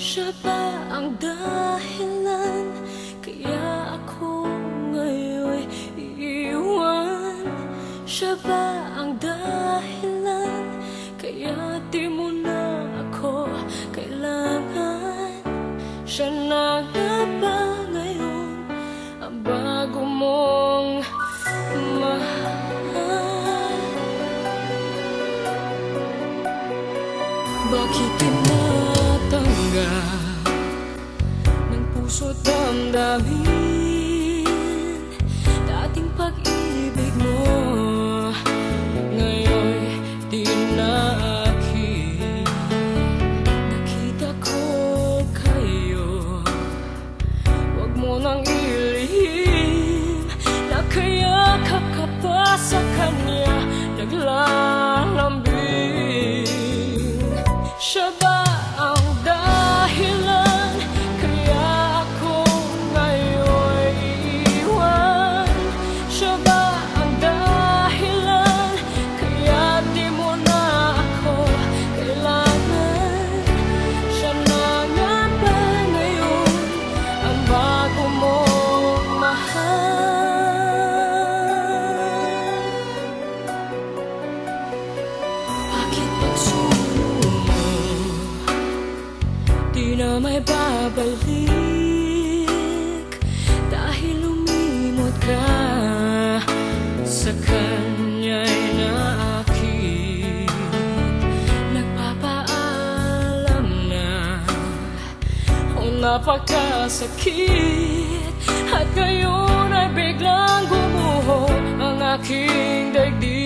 Siya ba ang dahilan kaya ako ngayon iiwan? Siya ba ang dahilan kaya di mo na ako kailangan? Siya na nga ba ngayon ang bago mong mahal? Bakit tinatanggap ng puso't damdamin dating pag-ibig mo? Ngayon'y di na akin. Nakita ko kayo, wag mo nang ilihim. Nakayakap ka pa sa kanya, naglalambing. Siya ba ang dahilan kaya ako ngayon iiwan? Siya ba ang dahilan kaya di mo na ako kailangan? Siya na nga ba ngayon ang bago mong mahal? Bakit pagsulo mo di na may babalik? Dahil lumimot ka sa kanya'y naakit. Nagpapaalam na napakasakit, at ngayon ay biglang gumuho ang aking daigdig.